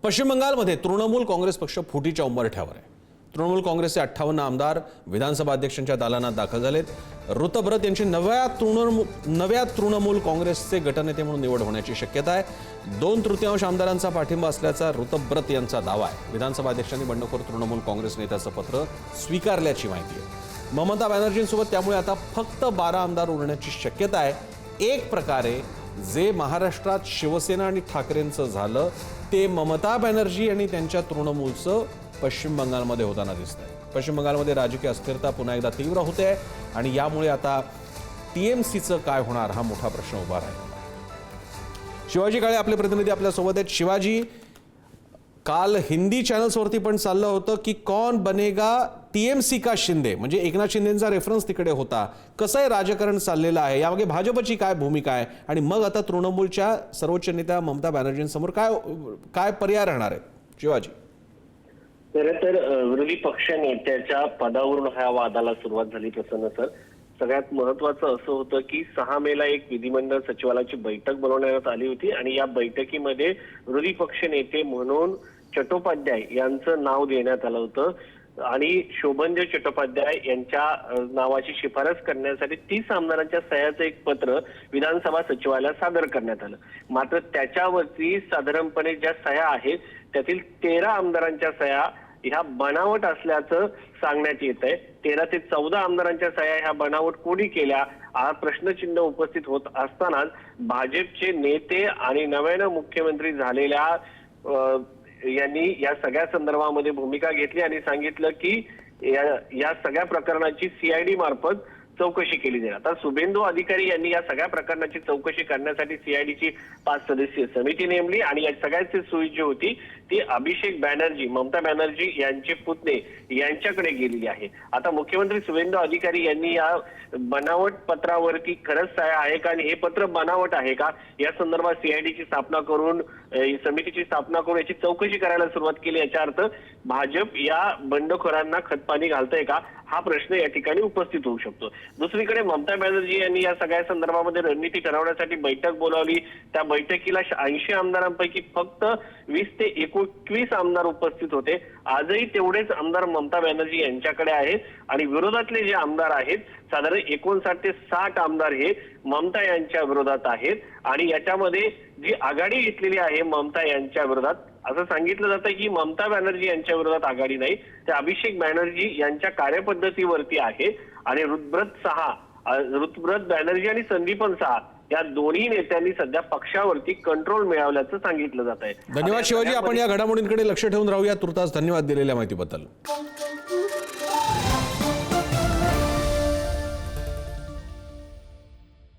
पश्चिम बंगालमध्ये तृणमूल काँग्रेस पक्ष फुटीच्या उंबरठ्यावर आहे। तृणमूल काँग्रेसचे 58 आमदार विधानसभा अध्यक्षांच्या दालनात दाखल झालेत। ऋतब्रत यांची नव्या तृणमूल काँग्रेसचे गटनेते म्हणून निवड होण्याची शक्यता आहे। 2/3 आमदारांचा पाठिंबा असल्याचा ऋतब्रत यांचा दावा आहे। विधानसभा अध्यक्षांनी बंडखोर तृणमूल काँग्रेस नेत्याचं पत्र स्वीकारल्याची माहिती आहे। ममता बॅनर्जींसोबत त्यामुळे आता फक्त 12 आमदार उरण्याची शक्यता आहे। एक प्रकारे जे महाराष्ट्रात शिवसेना आणि ठाकरेंचं झालं ते ममता बॅनर्जी आणि त्यांच्या तृणमूलचं पश्चिम बंगालमध्ये होताना दिसतंय। पश्चिम बंगालमध्ये राजकीय अस्थिरता पुन्हा एकदा तीव्र होते आहे आणि यामुळे आता टीएमसीचं काय होणार हा मोठा प्रश्न उभा राहिला। शिवाजी काळे आपले प्रतिनिधी आपल्या सोबत आहेत। शिवाजी, काल हिंदी चॅनल्सवरती पण चाललं होतं की कौन बनेगा टीएमसी का शिंदे, म्हणजे एकनाथ शिंदेंचा रेफरन्स तिकडे होता। कसं आहे राजकारण चाललेलं आहे, यामागे भाजपची काय भूमिका आहे आणि मग आता तृणमूलच्या सर्वोच्च नेत्या ममता बॅनर्जींसमोर काय पर्याय राहणार आहेत? शिवाजी, तर विरोधी पक्ष नेत्याच्या पदावरून ह्या वादाला सुरुवात झाली प्रसन्न सर। सगळ्यात महत्वाचं असं होतं की 6 मेला एक विधिमंडळ सचिवालयाची बैठक बोलवण्यात आली होती आणि या बैठकीमध्ये विरोधी पक्ष नेते म्हणून चट्टोपाध्याय यांचं नाव देण्यात आलं होतं आणि शोभनदेव चट्टोपाध्याय यांच्या नावाची शिफारस करण्यासाठी 30 आमदारांच्या सह्याचं एक पत्र विधानसभा सचिवालयात सादर करण्यात आलं। मात्र त्याच्यावरती साधारणपणे ज्या सह्या आहेत त्यातील 13 आमदारांच्या सह्या ह्या बनावट असल्याचं सांगण्यात येत आहे। 13 ते 14 आमदारांच्या सह्या ह्या बनावट कोणी केल्या हा प्रश्नचिन्ह उपस्थित होत असतानाच भाजपचे नेते आणि नव्यानं मुख्यमंत्री झालेल्या यांनी या सगळ्या संदर्भामध्ये भूमिका घेतली आणि सांगितलं की या सगळ्या प्रकरणाची सीआयडी मार्फत चौकशी केली जाईल। आता शुभेंदू अधिकारी यांनी या सगळ्या प्रकरणाची चौकशी करण्यासाठी सीआयडीची 5 सदस्यीय समिती नेमली आणि या सगळ्याची सुई जी होती ती अभिषेक बॅनर्जी, ममता बॅनर्जी यांचे पुतणे यांच्याकडे गेलेली आहे। आता मुख्यमंत्री शुभेंदू अधिकारी यांनी या बनावट पत्रावरती खरंच सह्या आहे का आणि हे पत्र बनावट आहे का या संदर्भात सीआयडीची स्थापना करून समितीची स्थापना करून याची चौकशी करायला सुरुवात केली। याचा अर्थ भाजप या बंडखोरांना खतपाणी घालतंय का हा प्रश्न या ठिकाणी उपस्थित होऊ शकतो। दुसरीकडे ममता बॅनर्जी यांनी या सगळ्या संदर्भामध्ये रणनीती ठरवण्यासाठी बैठक बोलावली। त्या बैठकीला 80 आमदारांपैकी फक्त 20 ते 21 आमदार उपस्थित होते। आजही तेवढेच आमदार ममता बॅनर्जी यांच्याकडे आहेत आणि विरोधातले जे आमदार आहेत साधारण 59 ते 60 आमदार हे ममता यांच्या विरोधात आहेत आणि याच्यामध्ये जी आघाडी घेतलेली आहे ममता यांच्या विरोधात असं सांगितलं जातं की ममता बॅनर्जी यांच्या विरोधात आघाडी नाही, ते अभिषेक बॅनर्जी यांच्या कार्यपद्धतीवरती आहे आणि ऋतब्रत बॅनर्जी आणि संदीपन सहा या दोन्ही नेत्यांनी सध्या पक्षावरती कंट्रोल मिळवल्याचं सांगितलं जात आहे। धन्यवाद शिवाजी, आपण या घडामोडींकडे लक्ष ठेवून राहूया। तुर्तास धन्यवाद दिलेल्या माहितीबद्दल।